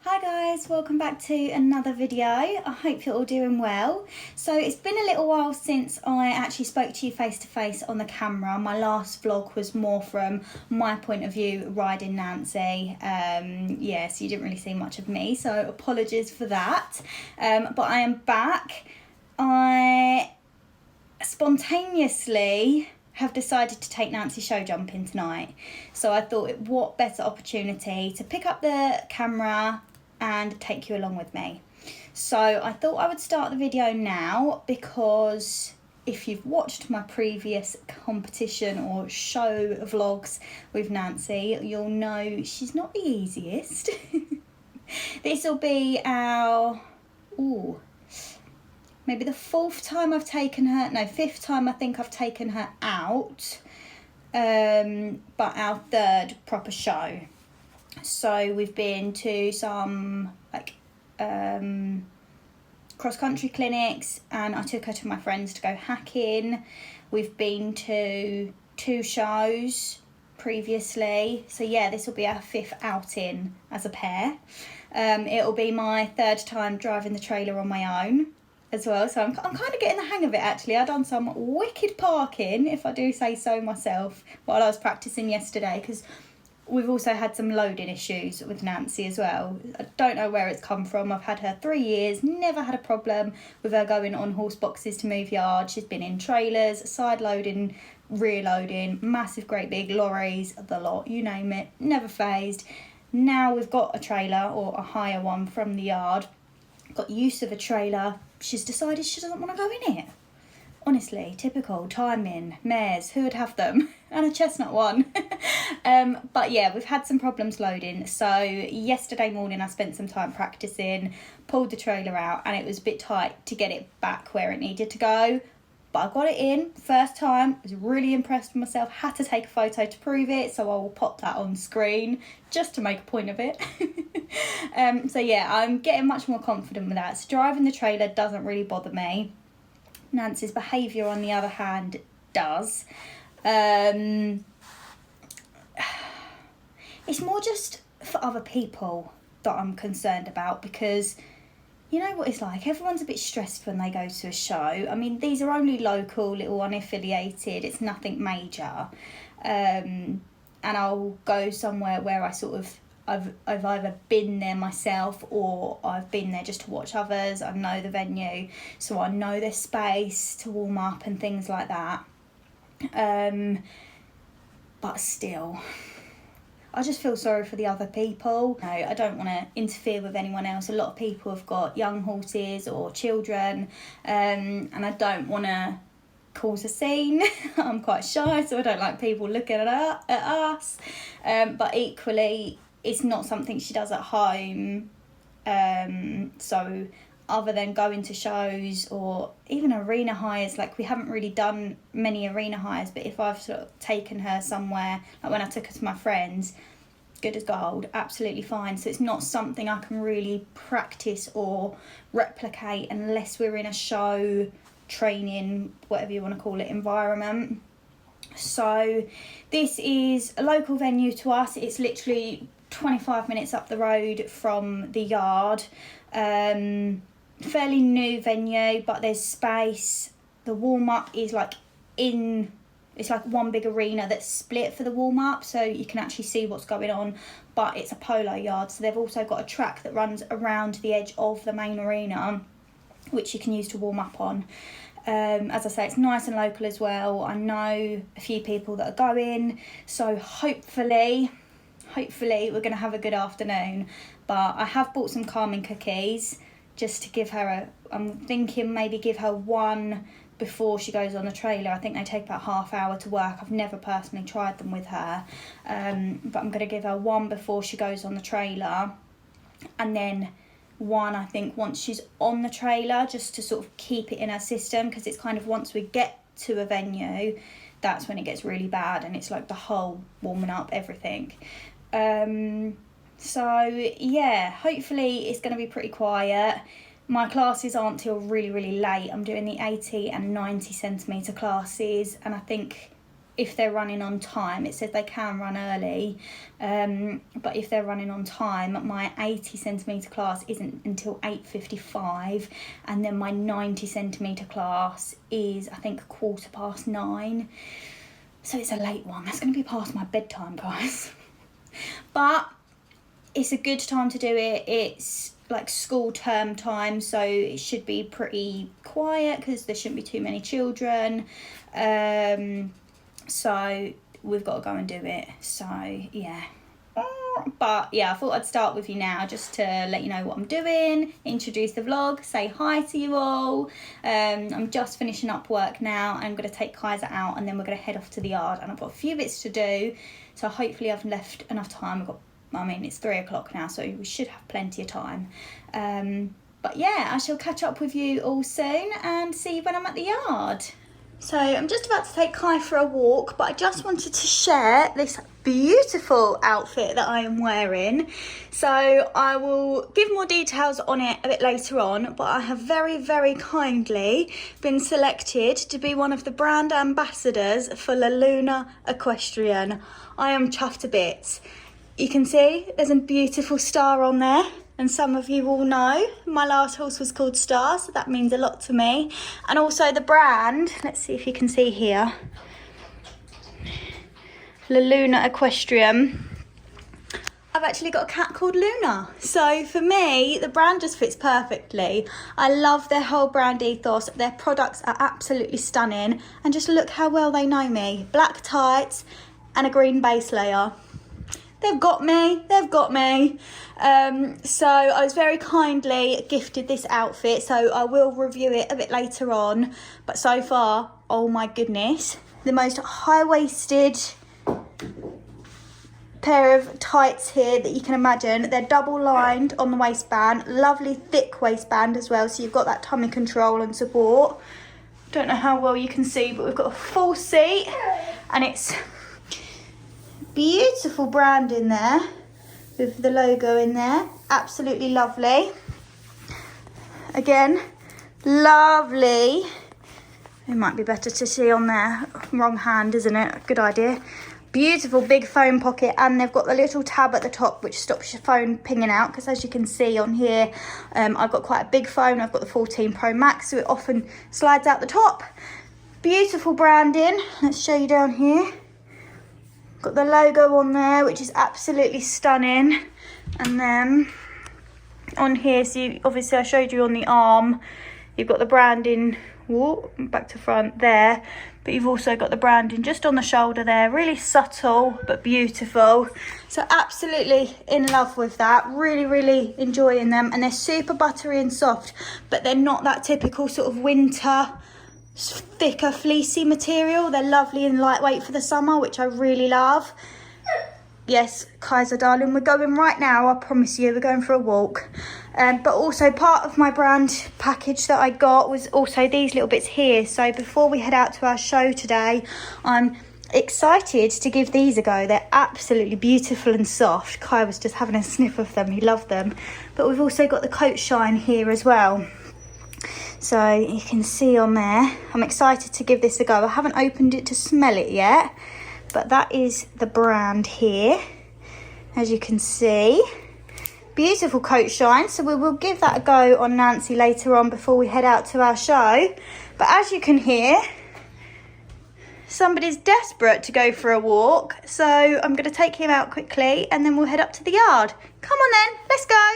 Hi guys, welcome back to another video. I hope you're all doing well. So it's been a little while since I actually spoke to you face to face on the camera. My last vlog was more from my point of view riding Nancy. Yeah, so you didn't really see much of me, so apologies for that. But I am back. I spontaneously have decided to take Nancy show jumping tonight. So I thought, what better opportunity to pick up the camera and take you along with me. So I thought I would start the video now because if you've watched my previous competition or show vlogs with Nancy, you'll know she's not the easiest. This will be our, maybe the fifth time I think I've taken her out, but our third proper show. So we've been to some cross-country clinics and I took her to my friends to go hacking. We've been to 2 shows previously. So yeah, this will be our 5th outing as a pair. It'll be my 3rd time driving the trailer on my own as well. So I'm kind of getting the hang of it actually. I've done some wicked parking, if I do say so myself, while I was practicing yesterday, because we've also had some loading issues with Nancy as well. I don't know where it's come from. I've had her 3 years, never had a problem with her going on horse boxes to move yard. She's been in trailers, side loading, rear loading, massive great big lorries, the lot, you name it, never phased. Now we've got a trailer, or a higher one from the yard, got use of a trailer, she's decided she doesn't want to go in it. Honestly, typical, timing, mares, who would have them? And a chestnut one. But yeah, we've had some problems loading. So yesterday morning I spent some time practicing, pulled the trailer out, and it was a bit tight to get it back where it needed to go. But I got it in, first time, was really impressed with myself, had to take a photo to prove it, so I will pop that on screen just to make a point of it. So yeah, I'm getting much more confident with that. So driving the trailer doesn't really bother me. Nancy's behaviour, on the other hand, does. It's more just for other people that I'm concerned about, because you know what it's like, everyone's a bit stressed when they go to a show. I mean, these are only local, little unaffiliated, it's nothing major. And I'll go somewhere where I sort of, I've either been there myself or I've been there just to watch others. I know the venue, so I know their space to warm up and things like that. But still, I just feel sorry for the other people. No, I don't want to interfere with anyone else. A lot of people have got young horses or children, and I don't want to cause a scene. I'm quite shy, so I don't like people looking at us. But equally, it's not something she does at home. So other than going to shows or even arena hires, like we haven't really done many arena hires, but if I've sort of taken her somewhere, like when I took her to my friends, good as gold, absolutely fine. So it's not something I can really practice or replicate unless we're in a show, training, whatever you want to call it, environment. So this is a local venue to us. It's literally 25 minutes up the road from the yard. Fairly new venue, but there's space. The warm-up is like it's like one big arena that's split for the warm-up, so you can actually see what's going on, but it's a polo yard, so they've also got a track that runs around the edge of the main arena, which you can use to warm up on. As I say, it's nice and local as well. I know a few people that are going, so hopefully we're going to have a good afternoon. But I have bought some calming cookies just to give her I'm thinking maybe give her one before she goes on the trailer. I think they take about half hour to work. I've never personally tried them with her, but I'm going to give her one before she goes on the trailer, and then one I think once she's on the trailer, just to sort of keep it in her system, because it's kind of once we get to a venue, that's when it gets really bad, and it's like the whole warming up, everything. So yeah, hopefully it's going to be pretty quiet. My classes aren't till really late. I'm doing the 80 and 90 centimetre classes, and I think if they're running on time. It says they can run early, but if they're running on time, my 80 centimetre class isn't until 8:55, and then my 90 centimetre class is, I think, 9:15. So it's a late one. That's going to be past my bedtime, guys. But it's a good time to do it. It's like school term time, so it should be pretty quiet because there shouldn't be too many children. So we've got to go and do it. So yeah. But yeah, I thought I'd start with you now just to let you know what I'm doing, introduce the vlog, say hi to you all. I'm just finishing up work now. I'm going to take Kaiser out and then we're going to head off to the yard, and I've got a few bits to do, so hopefully I've left enough time. It's 3 o'clock now, so we should have plenty of time. But yeah, I shall catch up with you all soon and see you when I'm at the yard. So I'm just about to take Kai for a walk, but I just wanted to share this beautiful outfit that I am wearing. So I will give more details on it a bit later on, but I have very, very kindly been selected to be one of the brand ambassadors for Luna Equestrian. I am chuffed to bits. You can see there's a beautiful star on there. And some of you will know my last horse was called Star, so that means a lot to me. And also the brand, let's see if you can see here, Luna Equestrian. I've actually got a cat called Luna. So for me, the brand just fits perfectly. I love their whole brand ethos. Their products are absolutely stunning. And just look how well they know me. Black tights and a green base layer. They've got me, they've got me. So I was very kindly gifted this outfit, so I will review it a bit later on. But so far, oh my goodness, the most high-waisted pair of tights here that you can imagine. They're double lined on the waistband, lovely thick waistband as well, so you've got that tummy control and support. Don't know how well you can see, but we've got a full seat, and it's beautiful brand in there with the logo in there. Absolutely lovely. Again, lovely. It might be better to see on there. Wrong hand, isn't it? Good idea. Beautiful big phone pocket, and they've got the little tab at the top which stops your phone pinging out, because as you can see on here, I've got quite a big phone. I've got the 14 Pro Max, so it often slides out the top. Beautiful branding. Let's show you down here. Got the logo on there, which is absolutely stunning. And then on here, so obviously I showed you on the arm, you've got the branding, back to front there, but you've also got the branding just on the shoulder there, really subtle but beautiful. So absolutely in love with that, really, really enjoying them. And they're super buttery and soft, but they're not that typical sort of winter thicker fleecy material. They're lovely and lightweight for the summer, which I really love. Yes, Kaiser darling, we're going right now, I promise you. We're going for a walk. But also part of my brand package that I got was also these little bits here. So before we head out to our show today, I'm excited to give these a go. They're absolutely beautiful and soft. Kai was just having a sniff of them, he loved them. But we've also got the coat shine here as well. So you can see on there, I'm excited to give this a go. I haven't opened it to smell it yet, but that is the brand here, as you can see. Beautiful coat shine, so we will give that a go on Nancy later on before we head out to our show. But as you can hear, somebody's desperate to go for a walk, so I'm going to take him out quickly and then we'll head up to the yard. Come on then, let's go.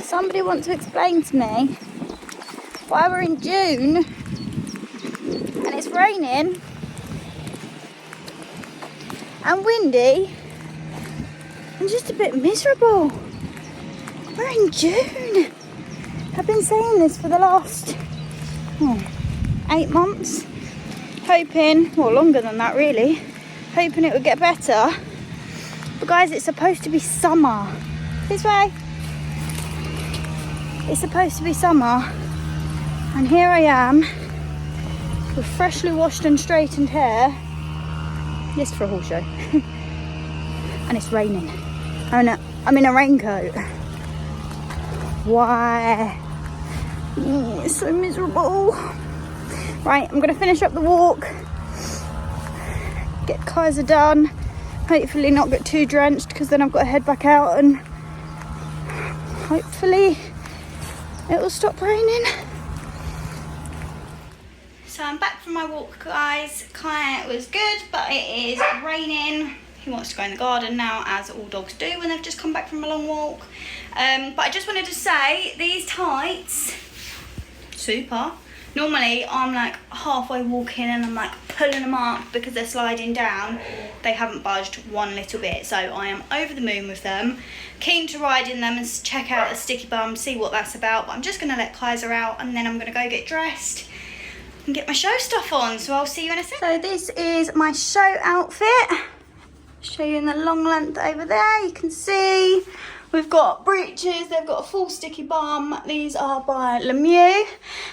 Somebody wants to explain to me why we're in June and it's raining and windy and just a bit miserable. We're in June. I've been saying this for the last 8 months, hoping, well, longer than that really, hoping it would get better. But guys, it's supposed to be summer. This way. it's supposed to be summer, and here I am with freshly washed and straightened hair, just for a horse show, and it's raining. I'm in a raincoat. Why? It's so miserable. Right, I'm gonna finish up the walk, get Kaiser done, hopefully not get too drenched, because then I've got to head back out and hopefully it will stop raining. So I'm back from my walk, guys. Kai was good, but it is raining. He wants to go in the garden now, as all dogs do when they've just come back from a long walk. But I just wanted to say, these tights, super. Normally I'm like halfway walking and I'm like pulling them up because they're sliding down. They haven't budged one little bit, so I am over the moon with them. Keen to ride in them and check out the sticky bum, see what that's about. But I'm just gonna let Kaiser out and then I'm gonna go get dressed and get my show stuff on. So I'll see you in a second. So this is my show outfit. Show you in the long length over there. You can see we've got breeches, they've got a full sticky bum. These are by Lemieux.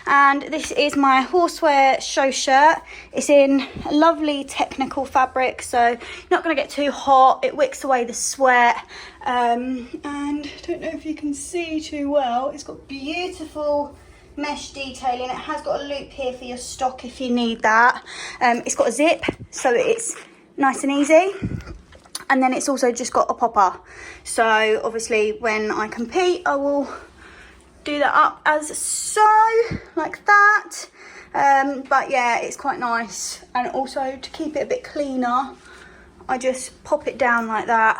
And this is my horsewear show shirt. It's in a lovely technical fabric, so not gonna get too hot. It wicks away the sweat. And I don't know if you can see too well. It's got beautiful mesh detailing. It has got a loop here for your stock if you need that. It's got a zip, so it's nice and easy. And then it's also just got a popper. So obviously when I compete, I will do that up as so, like that. But yeah, it's quite nice. And also to keep it a bit cleaner, I just pop it down like that.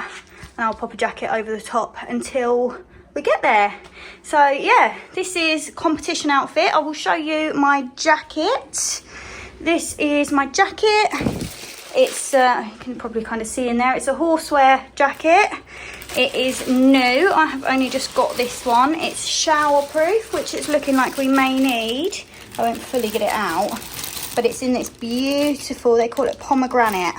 And I'll pop a jacket over the top until we get there. So yeah, this is competition outfit. I will show you my jacket. This is my jacket. It's, you can probably kind of see in there, it's a horsewear jacket. It is new. I have only just got this one. It's shower proof, which it's looking like we may need. I won't fully get it out, but it's in this beautiful, they call it pomegranate,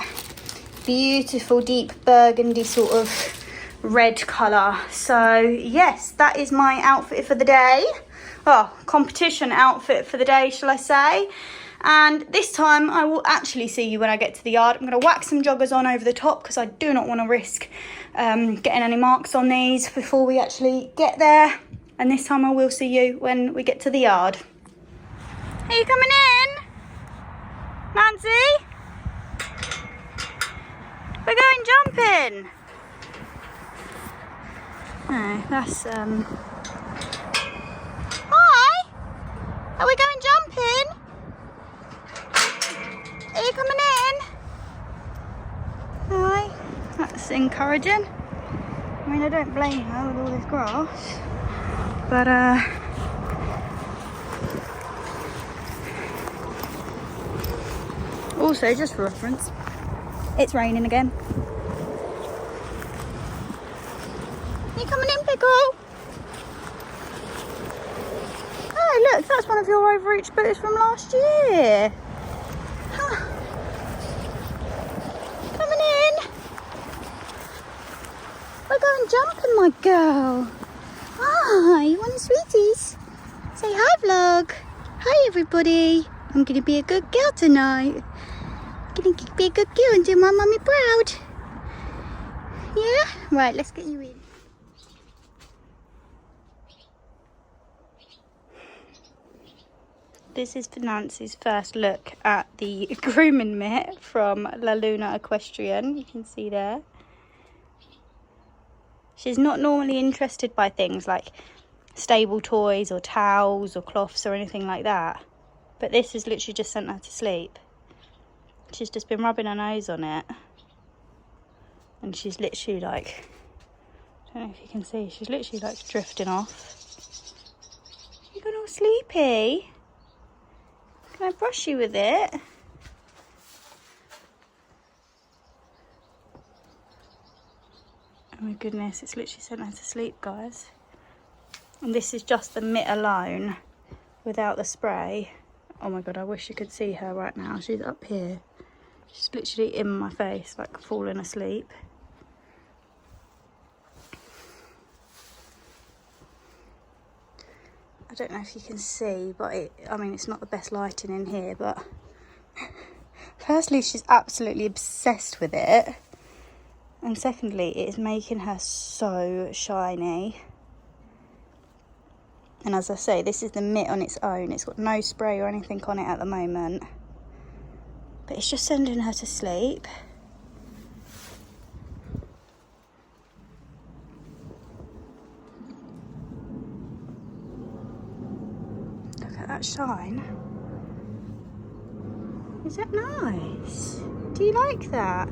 beautiful deep burgundy sort of red colour. So yes, that is my outfit for the day. Oh, competition outfit for the day, shall I say. And this time I will actually see you when I get to the yard. I'm going to whack some joggers on over the top because I do not want to risk getting any marks on these before we actually get there. And this time I will see you when we get to the yard. Are you coming in, Nancy? We're going jumping. No, that's Hi! Are we going jumping? Are you coming in? Hi. That's encouraging. I mean, I don't blame her with all this grass. But, also, just for reference, it's raining again. Are you coming in, Pickle? Oh, look, that's one of your overreach boots from last year. Coming in. We're going jumping, my girl. Hi, you want sweeties? Say hi, vlog. Hi, everybody. I'm going to be a good girl tonight. I'm going to be a good girl and do my mummy proud. Yeah? Right, let's get you in. This is Nancy's first look at the grooming mitt from Luna Equestrian. You can see there. She's not normally interested by things like stable toys or towels or cloths or anything like that. But this has literally just sent her to sleep. She's just been rubbing her nose on it. And she's literally like, I don't know if you can see, she's literally like drifting off. You got all sleepy? Can I brush you with it? Oh my goodness, it's literally sent her to sleep, guys. And this is just the mitt alone, without the spray. Oh my god, I wish you could see her right now. She's up here. She's literally in my face, like falling asleep. I don't know if you can see, but I mean, it's not the best lighting in here, but firstly, she's absolutely obsessed with it. And secondly, it is making her so shiny. And as I say, this is the mitt on its own. It's got no spray or anything on it at the moment. But it's just sending her to sleep. Look at that shine. Is that nice? Do you like that?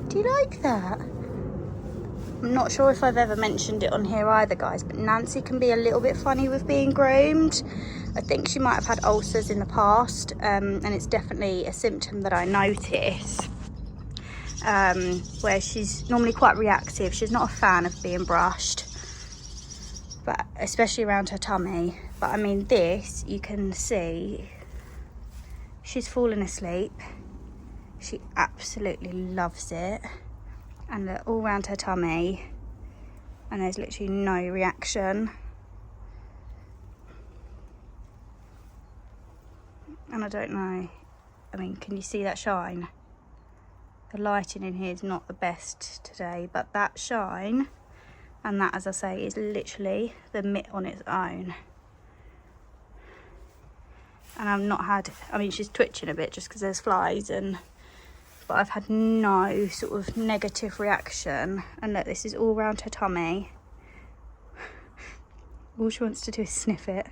Do you like that? I'm not sure if I've ever mentioned it on here either, guys, but Nancy can be a little bit funny with being groomed. I think she might have had ulcers in the past, and it's definitely a symptom that I notice, where she's normally quite reactive. She's not a fan of being brushed, but especially around her tummy. But I mean, this, you can see, she's fallen asleep. She absolutely loves it. And look, all around her tummy, and there's literally no reaction. And I don't know, I mean, can you see that shine? The lighting in here is not the best today, but that shine, and that, as I say, is literally the mitt on its own. And I've not had, I mean, she's twitching a bit just because there's flies, but I've had no sort of negative reaction. And look, this is all around her tummy. All she wants to do is sniff it.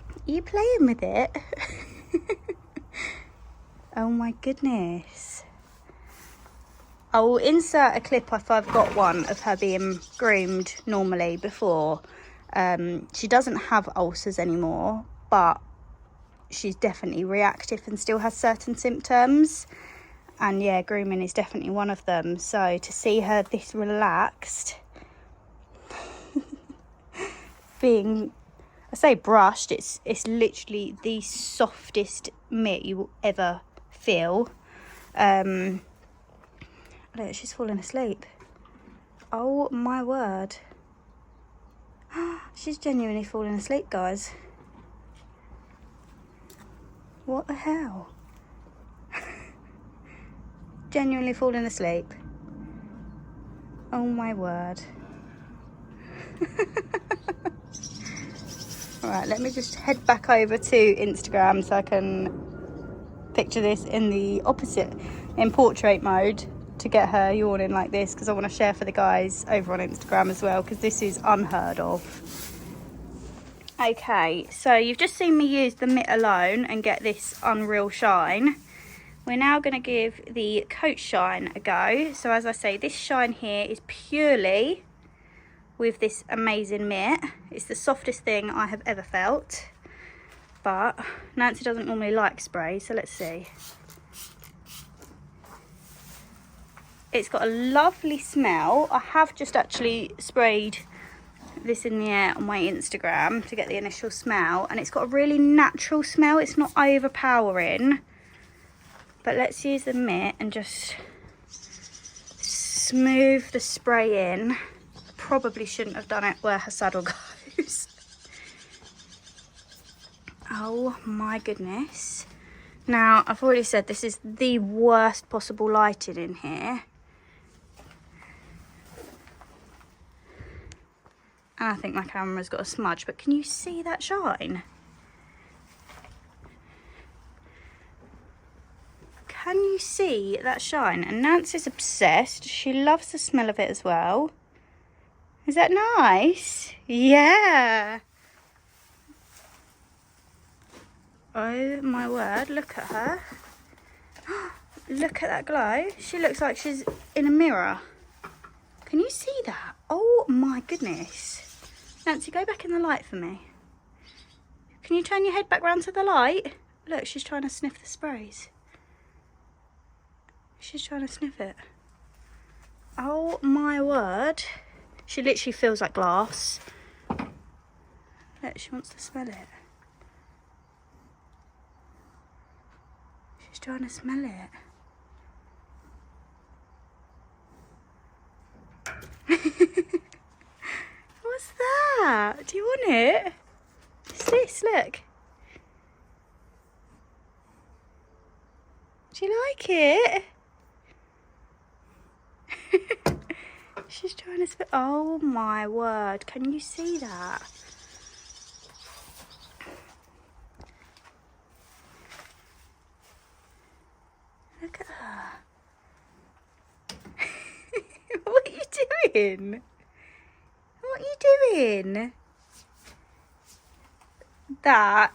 Are you playing with it? Oh my goodness. I will insert a clip if I've got one of her being groomed normally before. She doesn't have ulcers anymore, but she's definitely reactive and still has certain symptoms. And yeah, grooming is definitely one of them. So to see her this relaxed, being, I say brushed, it's literally the softest mitt you will ever feel. Look, she's falling asleep. Oh my word. She's genuinely falling asleep, guys. What the hell? Genuinely falling asleep. Oh my word. Alright, let me just head back over to Instagram so I can picture this in the opposite, in portrait mode, to get her yawning like this, because I want to share for the guys over on Instagram as well, because this is unheard of. Okay, so you've just seen me use the mitt alone and get this unreal shine. We're now going to give the coat shine a go. So as I say, this shine here is purely with this amazing mitt. It's the softest thing I have ever felt, but Nancy doesn't normally like spray, so let's see. It's got a lovely smell. I have just actually sprayed this in the air on my Instagram to get the initial smell, and it's got a really natural smell. It's not overpowering, but let's use the mitt and just smooth the spray in. Probably shouldn't have done it where her saddle goes. Oh my goodness. Now, I've already said this is the worst possible lighting in here. And I think my camera's got a smudge, but can you see that shine? Can you see that shine? And Nancy's obsessed. She loves the smell of it as well. Is that nice? Yeah. Oh my word, look at her. Look at that glow. She looks like she's in a mirror. Can you see that? Oh my goodness. Nancy, go back in the light for me. Can you turn your head back round to the light? Look, she's trying to sniff the sprays. She's trying to sniff it. Oh my word. She literally feels like glass. Look, she wants to smell it. She's trying to smell it. What's that? Do you want it? What's this? Look. Do you like it? She's trying to spit. Oh my word. Can you see that? Look at her. What are you doing? What are you doing? That,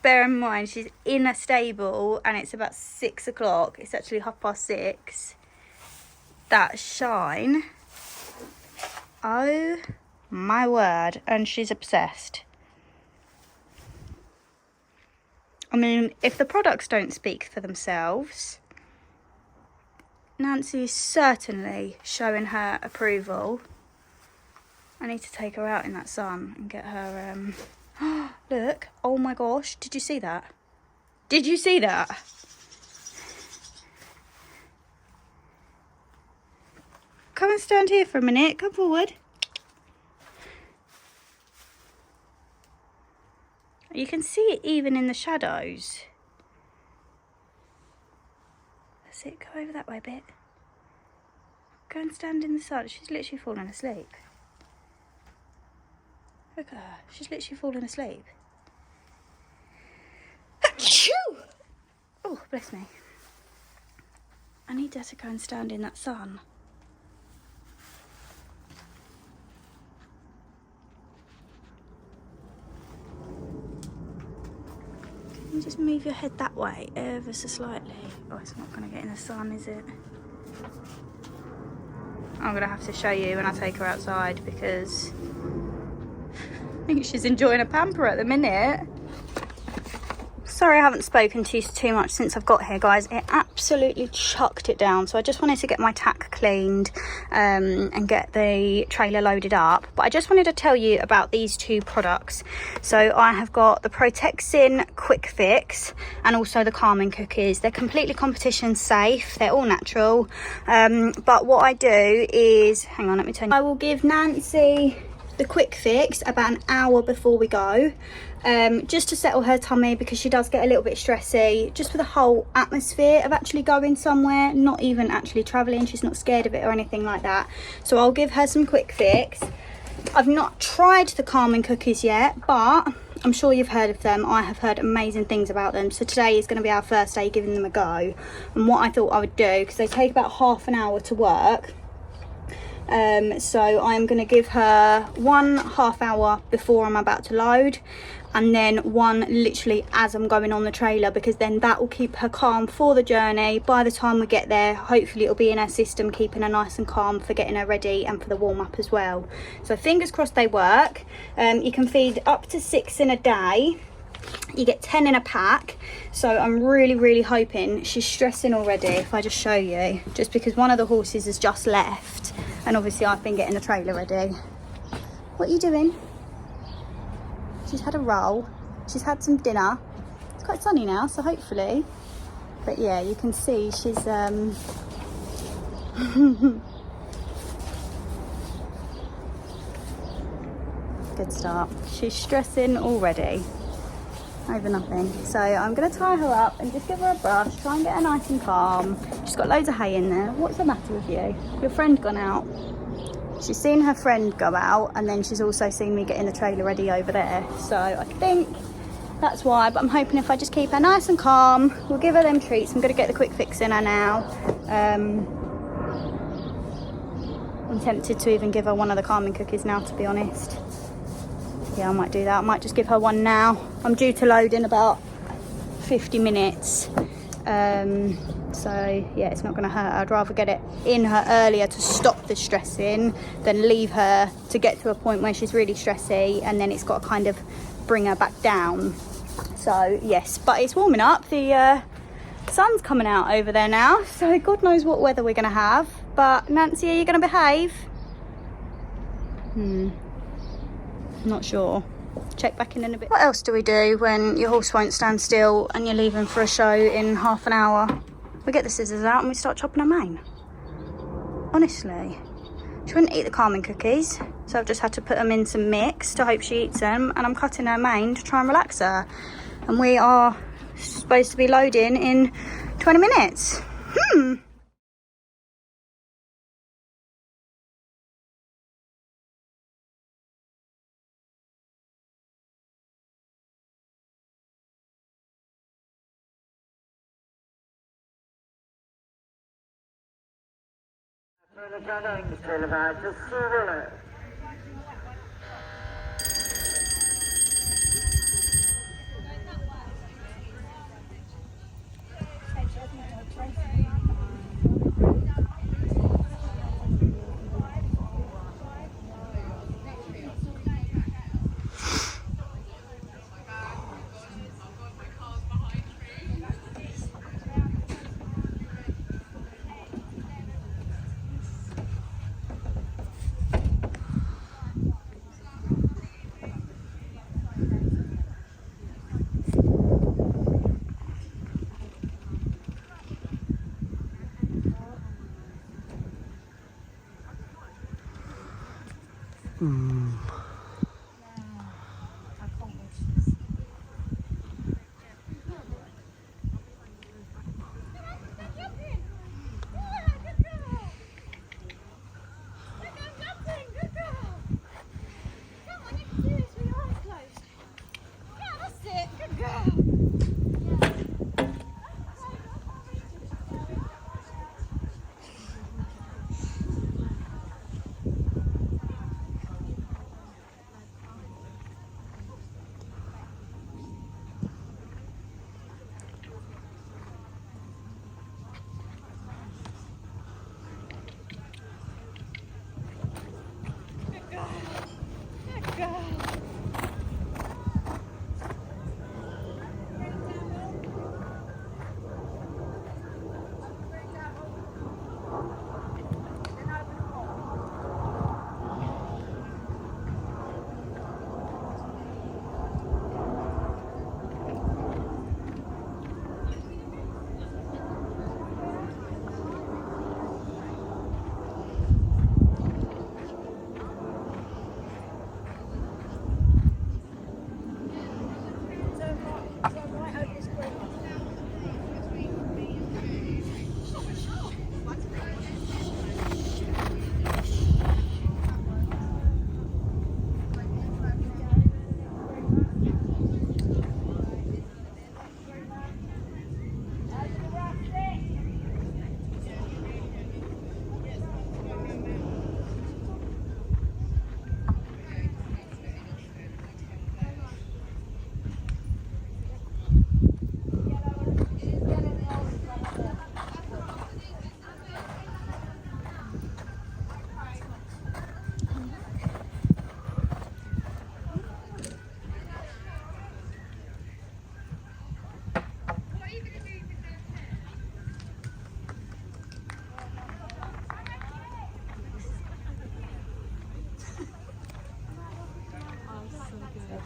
bear in mind, she's in a stable and it's about 6 o'clock. It's actually 6:30. That shine. Oh my word. And she's obsessed. I mean, if the products don't speak for themselves, Nancy is certainly showing her approval. I need to take her out in that sun and get her, look, oh my gosh, did you see that? Did you see that? Come and stand here for a minute, come forward. You can see it even in the shadows. That's it, go over that way a bit. Go and stand in the sun. She's literally falling asleep. Look at her, she's literally falling asleep. Oh, bless me. I need her to go and stand in that sun. Can you just move your head that way ever so slightly? Oh, it's not going to get in the sun, is it? I'm going to have to show you when I take her outside because I think she's enjoying a pamper at the minute. Sorry I haven't spoken to you too much since I've got here, guys. It absolutely chucked it down. So I just wanted to get my tack cleaned and get the trailer loaded up. But I just wanted to tell you about these two products. So I have got the Protexin Quick Fix and also the Calming Cookies. They're completely competition safe. They're all natural. But what I do is, hang on, let me tell you. I will give Nancy the Quick Fix about an hour before we go. Just to settle her tummy because she does get a little bit stressy, just for the whole atmosphere of actually going somewhere, not even actually traveling. She's not scared of it or anything like that. So I'll give her some Quick Fix. I've not tried the Calming Cookies yet, but I'm sure you've heard of them. I have heard amazing things about them. So today is going to be our first day giving them a go. And what I thought I would do, because they take about half an hour to work, so I'm going to give her 1.5 hour before I'm about to load, and then one literally as I'm going on the trailer, because then that will keep her calm for the journey. By the time we get there, hopefully it'll be in her system, keeping her nice and calm for getting her ready and for the warm-up as well. So fingers crossed they work. You can feed up to 6 in a day. You get 10 in a pack. So I'm really hoping. She's stressing already. If I just show you, just because one of the horses has just left, and obviously I've been getting the trailer ready. What are you doing? She's had a roll, she's had some dinner. It's quite sunny now, so hopefully. But yeah, you can see she's good start. She's stressing already over nothing. So I'm gonna tie her up and just give her a brush, try and get her nice and calm. She's got loads of hay in there. What's the matter with you? Your friend gone out? She's seen her friend go out, and then she's also seen me getting the trailer ready over there. So I think that's why, but I'm hoping if I just keep her nice and calm, we'll give her them treats. I'm going to get the Quick Fix in her now. I'm tempted to even give her one of the Calming Cookies now, to be honest. Yeah, I might do that. I might just give her one now. I'm due to load in about 50 minutes. So yeah, it's not going to hurt. I'd rather get it in her earlier to stop the stressing than leave her to get to a point where she's really stressy and then it's got to kind of bring her back down. So yes, but it's warming up. The sun's coming out over there now, so God knows what weather we're going to have. But Nancy, are you going to behave? Not sure. Check back in a bit. What else do we do when your horse won't stand still and you're leaving for a show in half an hour? We get the scissors out and we start chopping her mane. Honestly. She wouldn't eat the Carmen cookies, so I've just had to put them in some mix. I hope she eats them, and I'm cutting her mane to try and relax her. And we are supposed to be loading in 20 minutes. For the Leggings televised to Willow.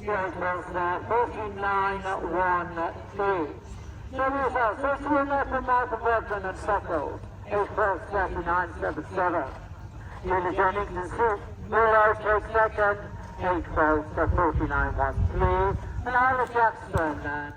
Yes, 4913. So yourself, first winner from Michael Redmond and Stockholm, 812-3977. Luna Jennings and Willow takes second, 812-4913. And Isla Jackson and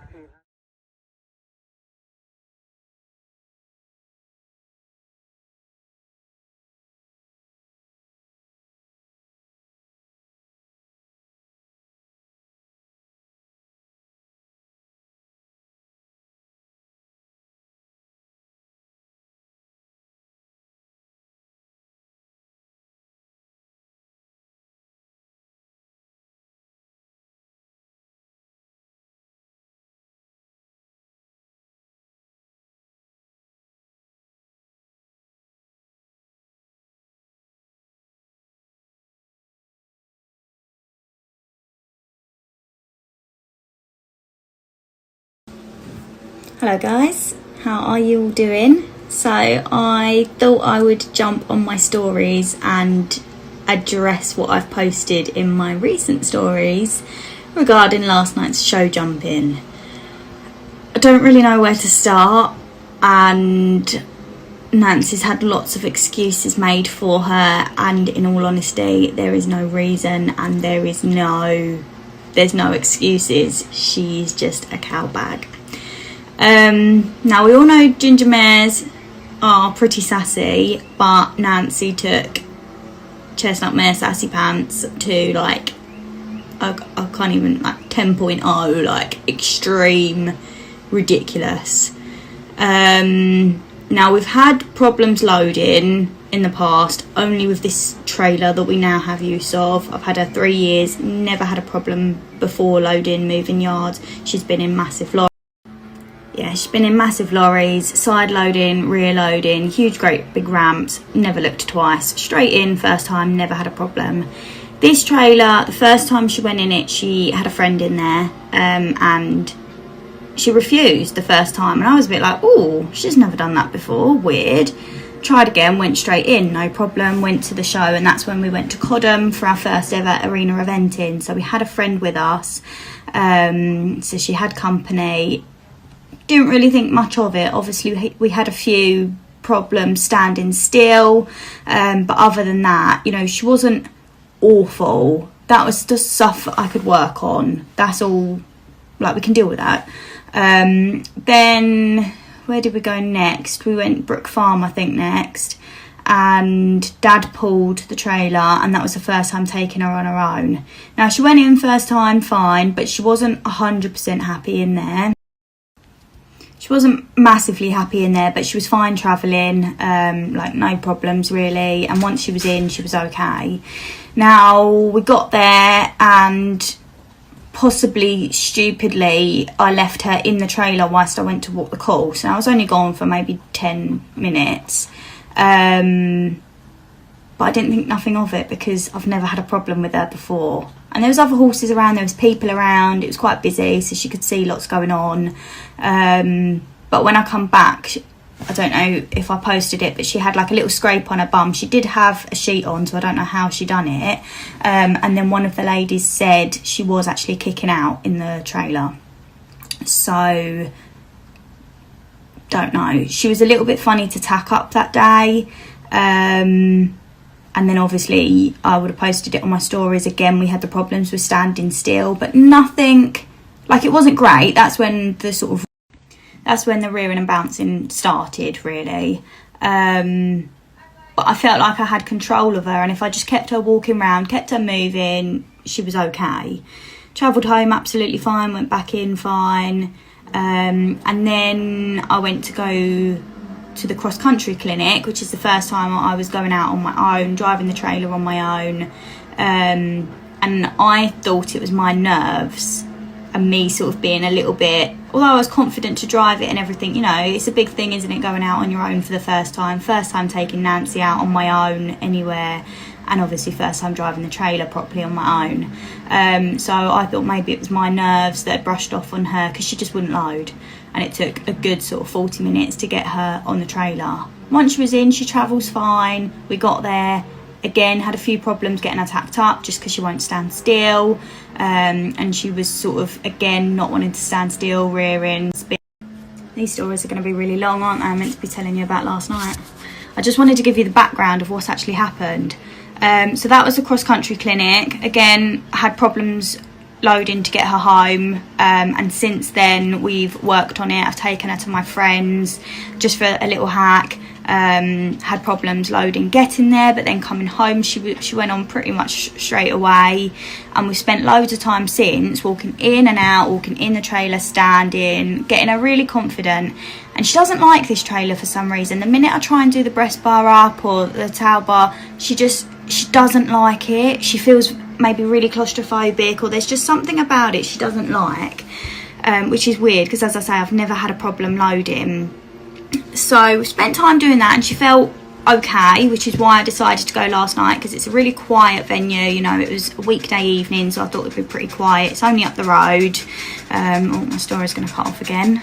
Hello guys, how are you all doing? So I thought I would jump on my stories and address what I've posted in my recent stories regarding last night's show jumping. I don't really know where to start, and Nancy's had lots of excuses made for her, and in all honesty, there is no reason and there's no excuses. She's just a cow bag. Now we all know ginger mares are pretty sassy, but Nancy took chestnut mare sassy pants to like I can't even, like 10.0, like extreme ridiculous. Now we've had problems loading in the past, only with this trailer that we now have use of. I've had her 3 years, never had a problem before loading, moving yards. She's been in massive lorries. Yeah, she's been in massive lorries, side loading, rear loading, huge great big ramps, never looked twice, straight in first time, never had a problem. This trailer, the first time she went in it, she had a friend in there, and she refused the first time, and I was a bit like, oh, she's never done that before, weird. Tried again, went straight in, no problem, went to the show, and that's when we went to Codham for our first ever arena eventing. So we had a friend with us, so she had company. Didn't really think much of it. Obviously we had a few problems standing still, but other than that, you know, she wasn't awful. That was just stuff I could work on. That's all, like, we can deal with that. Then where did we go next? We went Brook Farm, I think, next, and Dad pulled the trailer, and that was the first time taking her on her own. Now she went in first time fine, but she wasn't 100% happy in there. She wasn't massively happy in there, but she was fine travelling, like no problems really, and once she was in, she was okay. Now we got there, and possibly stupidly I left her in the trailer whilst I went to walk the course, and I was only gone for maybe 10 minutes, but I didn't think nothing of it because I've never had a problem with her before. And there was other horses around, there was people around, it was quite busy, so she could see lots going on. But when I come back, I don't know if I posted it, but she had like a little scrape on her bum. She did have a sheet on, so I don't know how she done it. And then one of the ladies said she was actually kicking out in the trailer. So, don't know. She was a little bit funny to tack up that day. And then obviously I would have posted it on my stories again. We had the problems with standing still, but nothing, like, it wasn't great. That's when the rearing and bouncing started really. But I felt like I had control of her, and if I just kept her walking around, kept her moving, she was okay. Travelled home absolutely fine, went back in fine. And then I went to go to the cross-country clinic, which is the first time I was going out on my own, driving the trailer on my own, and I thought it was my nerves and me sort of being a little bit, although I was confident to drive it and everything, you know, it's a big thing, isn't it, going out on your own for the first time taking Nancy out on my own anywhere, and obviously first time driving the trailer properly on my own. So I thought maybe it was my nerves that had brushed off on her, because she just wouldn't load, and it took a good sort of 40 minutes to get her on the trailer. Once she was in, she travels fine. We got there, again, had a few problems getting her tacked up just because she won't stand still, and she was sort of, again, not wanting to stand still, rearing, spin. These stories are going to be really long, aren't they? I'm meant to be telling you about last night. I just wanted to give you the background of what actually happened. So that was the cross-country clinic. Again, had problems loading to get her home, and since then we've worked on it. I've taken her to my friends just for a little hack. Had problems loading getting there, but then coming home she went on pretty much straight away, and we've spent loads of time since walking in and out, walking in the trailer, standing, getting her really confident. And she doesn't like this trailer for some reason. The minute I try and do the breast bar up or the tail bar, she doesn't like it. She feels maybe really claustrophobic, or there's just something about it she doesn't like, which is weird because, as I say, I've never had a problem loading. So we spent time doing that, and she felt okay, which is why I decided to go last night, because it's a really quiet venue. You know, it was a weekday evening, so I thought it'd be pretty quiet. It's only up the road. Oh, my story's going to cut off again.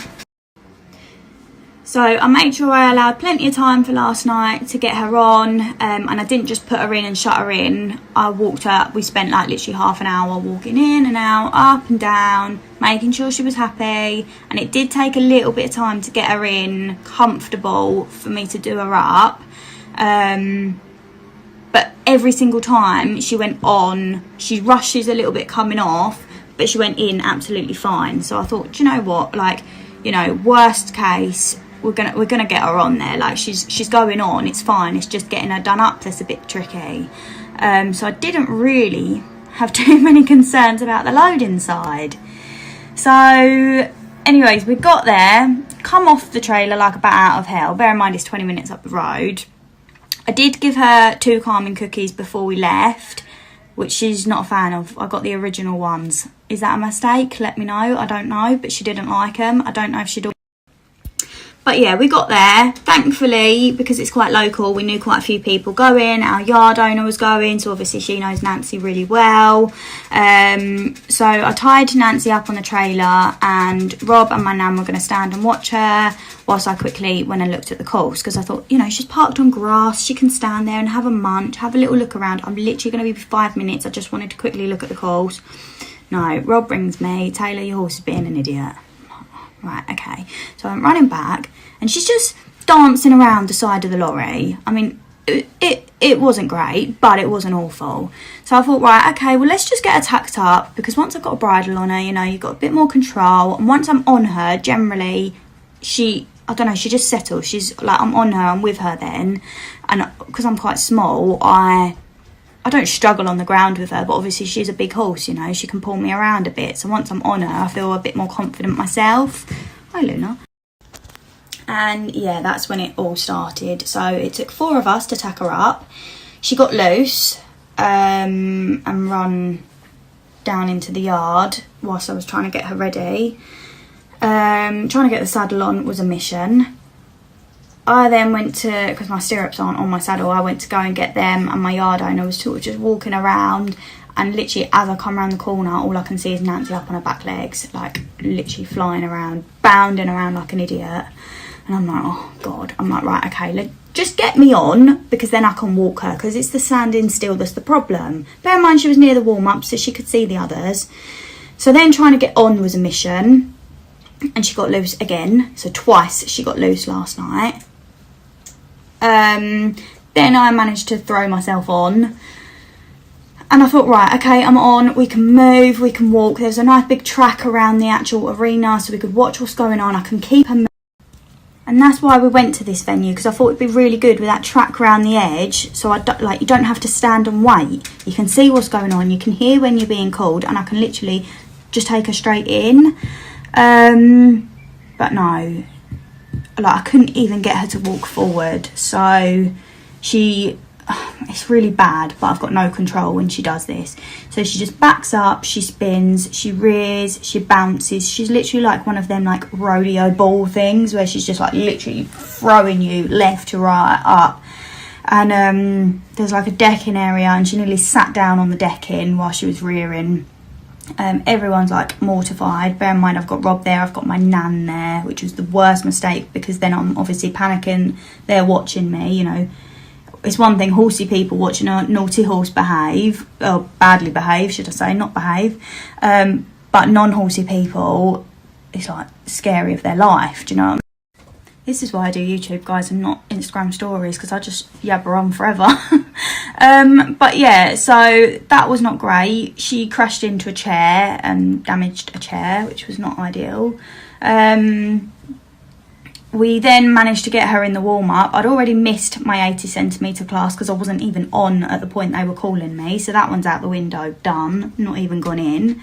So I made sure I allowed plenty of time for last night to get her on, and I didn't just put her in and shut her in. I walked her, we spent like literally half an hour walking in and out, up and down, making sure she was happy, and it did take a little bit of time to get her in comfortable for me to do her up. But every single time she went on, she rushes a little bit coming off, but she went in absolutely fine. So I thought, do you know what, like, you know, worst case, we're gonna get her on there. Like, she's going on, it's fine, it's just getting her done up that's a bit tricky. So I didn't really have too many concerns about the load inside. So anyways, we got there, come off the trailer like a bat out of hell. Bear in mind it's 20 minutes up the road. I did give her 2 calming cookies before we left, which she's not a fan of. I got the original ones. Is that a mistake? Let me know. I don't know, but she didn't like them. I don't know if she'd... But yeah, we got there. Thankfully, because it's quite local, we knew quite a few people going. Our yard owner was going, so obviously she knows Nancy really well. So I tied Nancy up on the trailer, and Rob and my nan were going to stand and watch her whilst I quickly went and looked at the course, because I thought, you know, she's parked on grass, she can stand there and have a munch, have a little look around. I'm literally going to be 5 minutes. I just wanted to quickly look at the course. No, Rob brings me, Taylor, your horse is being an idiot. Right, okay. So I'm running back, and she's just dancing around the side of the lorry. I mean, it wasn't great, but it wasn't awful. So I thought, right, okay, well, let's just get her tacked up, because once I've got a bridle on her, you know, you've got a bit more control. And once I'm on her, generally, I don't know, she just settles. She's like, I'm on her, I'm with her then. And because I'm quite small, I don't struggle on the ground with her, but obviously she's a big horse, you know, she can pull me around a bit. So once I'm on her, I feel a bit more confident myself. Hi, Luna. And yeah, that's when it all started. So it took 4 of us to tack her up. She got loose and run down into the yard whilst I was trying to get her ready. Trying to get the saddle on was a mission. I then went to, because my stirrups aren't on my saddle, I went to go and get them, and my yard owner was sort of just walking around, and literally as I come around the corner, all I can see is Nancy up on her back legs, like literally flying around, bounding around like an idiot. And I'm like, oh God. I'm like, right, okay, just get me on, because then I can walk her, because it's the standing still that's the problem. Bear in mind she was near the warm-up, so she could see the others. So then trying to get on was a mission, and she got loose again. So twice she got loose last night. Then I managed to throw myself on, and I thought, right, okay, I'm on, we can move, we can walk. There's a nice big track around the actual arena, so we could watch what's going on. I can keep her moving. And that's why we went to this venue, because I thought it'd be really good with that track around the edge, so you don't have to stand and wait. You can see what's going on, you can hear when you're being called, and I can literally just take her straight in. But no, like, I couldn't even get her to walk forward. So it's really bad, but I've got no control when she does this. So she just backs up, she spins, she rears, she bounces. She's literally like one of them like rodeo ball things where she's just like literally throwing you left to right up. And there's like a decking area, and she nearly sat down on the decking while she was rearing. Everyone's like mortified. Bear in mind I've got Rob there, I've got my nan there, which was the worst mistake, because then I'm obviously panicking. They're watching me, you know. It's one thing horsey people watching a naughty horse behave, or badly behave should I say, not behave, but non-horsey people, it's like scary of their life, do you know what I mean? This is why I do YouTube, guys, and not Instagram stories, because I just yabber on forever. But yeah, so that was not great. She crashed into a chair and damaged a chair, which was not ideal. We then managed to get her in the warm-up. I'd already missed my 80 centimetre class because I wasn't even on at the point they were calling me. So that one's out the window, done, not even gone in.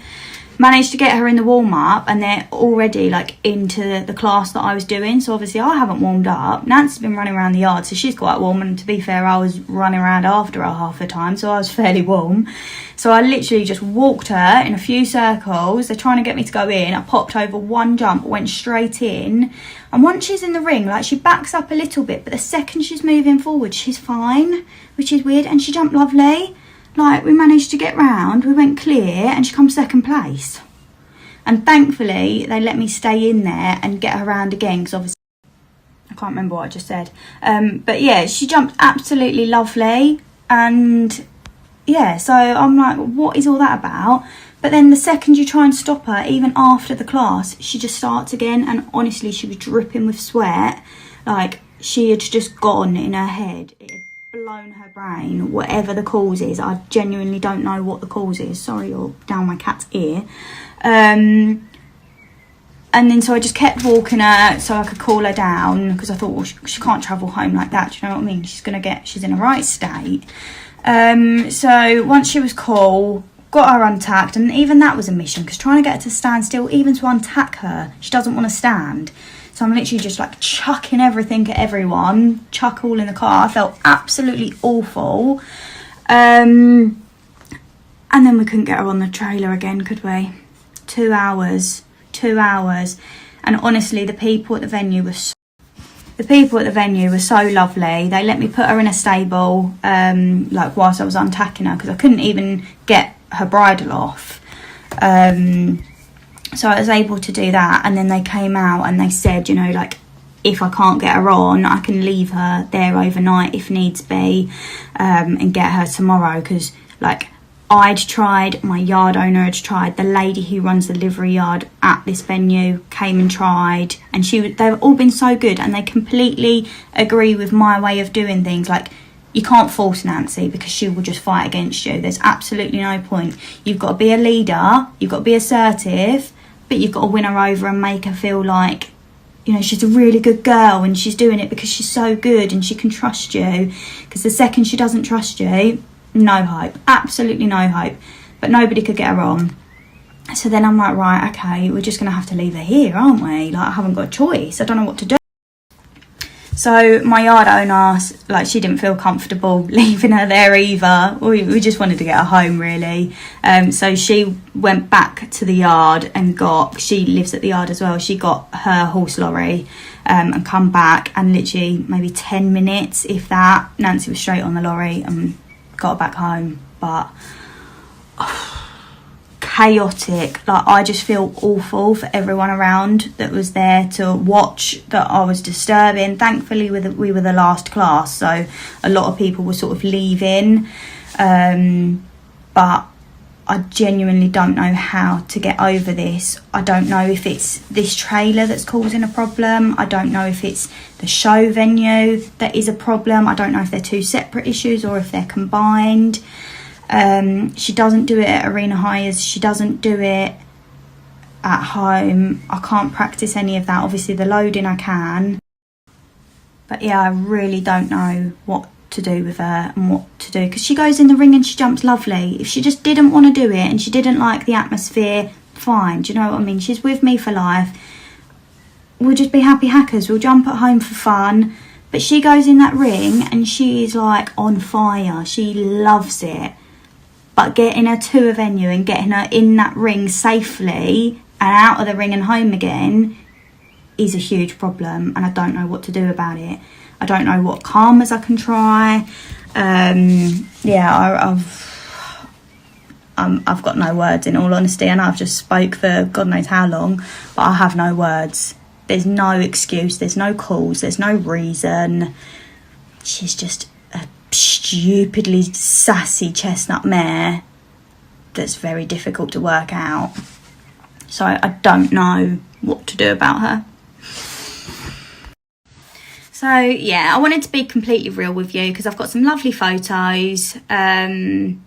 Managed to get her in the warm-up, and they're already like into the class that I was doing. So obviously I haven't warmed up. Nancy's been running around the yard, so she's quite warm. And to be fair, I was running around after her half the time, so I was fairly warm. So I literally just walked her in a few circles. They're trying to get me to go in. I popped over one jump, went straight in. And once she's in the ring, like, she backs up a little bit, but the second she's moving forward, she's fine, which is weird. And she jumped lovely. Like, we managed to get round, we went clear, and she comes second place. And thankfully, they let me stay in there and get her around again, because obviously can't remember what I just said. But yeah, she jumped absolutely lovely. And yeah, so I'm like, what is all that about? But then the second you try and stop her, even after the class, she just starts again. And honestly, she was dripping with sweat. Like, she had just gone in her head. It had blown her brain, whatever the cause is. I genuinely don't know what the cause is. Sorry, you're down my cat's ear. And then so I just kept walking her so I could cool her down, because I thought, well, she can't travel home like that. Do you know what I mean? She's in a right state. So once she was cool, got her untacked, and even that was a mission, because trying to get her to stand still, even to untack her, she doesn't want to stand. So I'm literally just like chucking everything at everyone, chuck all in the car. I felt absolutely awful. And then we couldn't get her on the trailer again, could we? 2 hours. And honestly, the people at the venue were so lovely. They let me put her in a stable, like whilst I was untacking her, because I couldn't even get her bridle off. So I was able to do that, and then they came out and they said, you know, like, if I can't get her on, I can leave her there overnight if needs be, and get her tomorrow, because like, I'd tried, my yard owner had tried, the lady who runs the livery yard at this venue came and tried, and they've all been so good, and they completely agree with my way of doing things. Like, you can't force Nancy, because she will just fight against you. There's absolutely no point. You've got to be a leader, you've got to be assertive, but you've got to win her over and make her feel like, you know, she's a really good girl, and she's doing it because she's so good and she can trust you. Because the second she doesn't trust you, no hope, absolutely no hope. But nobody could get her on. So then I'm like, right, okay, we're just gonna have to leave her here, aren't we? Like, I haven't got a choice, I don't know what to do. So my yard owner, like, she didn't feel comfortable leaving her there either. We just wanted to get her home, really. So she went back to the yard and she lives at the yard as well, she got her horse lorry, and come back, and literally maybe 10 minutes, if that, Nancy was straight on the lorry and got her back home. But chaotic. Like, I just feel awful for everyone around that was there to watch, that I was disturbing. Thankfully we were the last class, so a lot of people were sort of leaving, but I genuinely don't know how to get over this. I don't know if it's this trailer that's causing a problem. I don't know if it's the show venue that is a problem. I don't know if they're two separate issues or if they're combined. She doesn't do it at arena hires. She doesn't do it at home. I can't practice any of that. Obviously the loading I can. But yeah, I really don't know what to do with her and what to do, because she goes in the ring and she jumps lovely. If she just didn't want to do it and she didn't like the atmosphere, fine. Do you know what I mean? She's with me for life. We'll just be happy hackers. We'll jump at home for fun. But she goes in that ring and she is like on fire. She loves it. But getting her to a venue and getting her in that ring safely and out of the ring and home again is a huge problem, and I don't know what to do about it. I don't know what calmers I can try. Yeah, I've got no words, in all honesty. I know I've just spoke for God knows how long, but I have no words. There's no excuse, there's no cause, there's no reason. She's just a stupidly sassy chestnut mare that's very difficult to work out. So I don't know what to do about her. So yeah, I wanted to be completely real with you, because I've got some lovely photos, and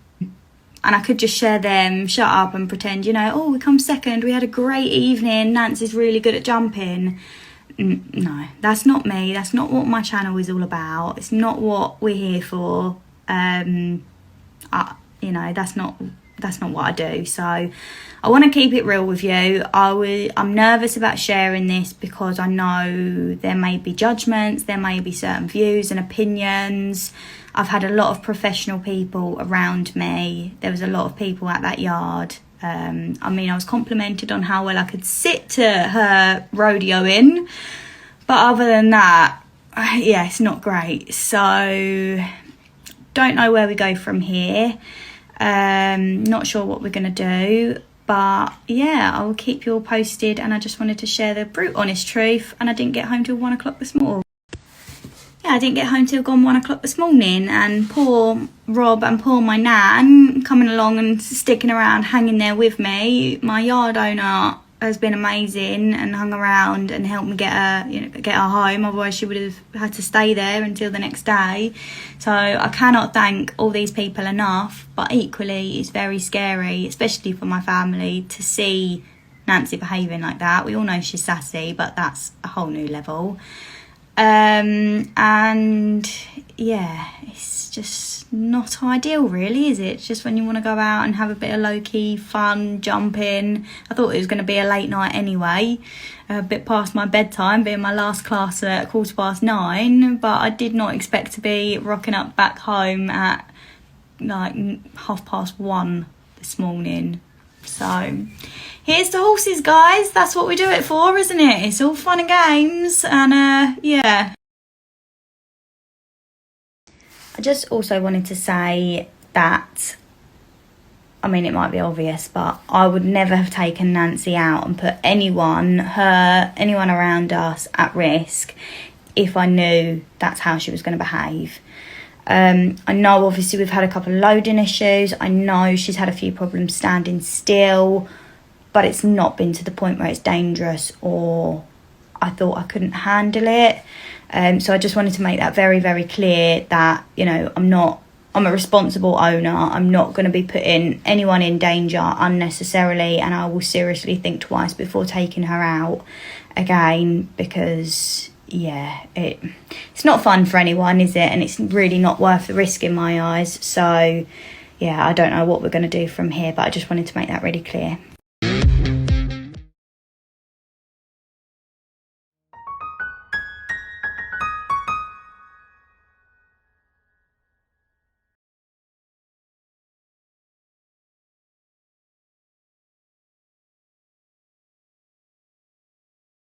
I could just share them, shut up and pretend, you know, oh, we come second, we had a great evening, Nancy's really good at jumping. No, that's not me. That's not what my channel is all about. It's not what we're here for. You know, that's not what I do. So I want to keep it real with you. I'm nervous about sharing this because I know there may be judgments, there may be certain views and opinions. I've had a lot of professional people around me. There was a lot of people at that yard. I mean, I was complimented on how well I could sit to her rodeoing, but other than that, yeah, it's not great. So don't know where we go from here. Not sure what we're gonna do, but yeah, I will keep you all posted. And I just wanted to share the brute honest truth, and I didn't get home till 1 o'clock this morning. yeah, I didn't get home till gone 1 o'clock this morning, and poor Rob and poor my nan coming along and sticking around, hanging there with me. My yard owner has been amazing and hung around and helped me get her home. Otherwise she would have had to stay there until the next day. So I cannot thank all these people enough, but equally it's very scary, especially for my family, to see Nancy behaving like that. We all know she's sassy, but that's a whole new level. And yeah, it's just not ideal really, is it? It's just when you want to go out and have a bit of low-key fun jumping. I thought it was going to be a late night anyway, a bit past my bedtime, being my last class at 9:15, but I did not expect to be rocking up back home at like 1:30 this morning. So here's the horses, guys. That's what we do it for, isn't it? It's all fun and games. And yeah, I just also wanted to say that, I mean, it might be obvious, but I would never have taken Nancy out and put anyone around us at risk if I knew that's how she was going to behave. I know obviously we've had a couple of loading issues. I know she's had a few problems standing still, but it's not been to the point where it's dangerous or I thought I couldn't handle it. So I just wanted to make that very, very clear that, you know, I'm a responsible owner. I'm not going to be putting anyone in danger unnecessarily, and I will seriously think twice before taking her out again, because yeah, it's not fun for anyone, is it? And it's really not worth the risk in my eyes. So yeah, I don't know what we're going to do from here, but I just wanted to make that really clear.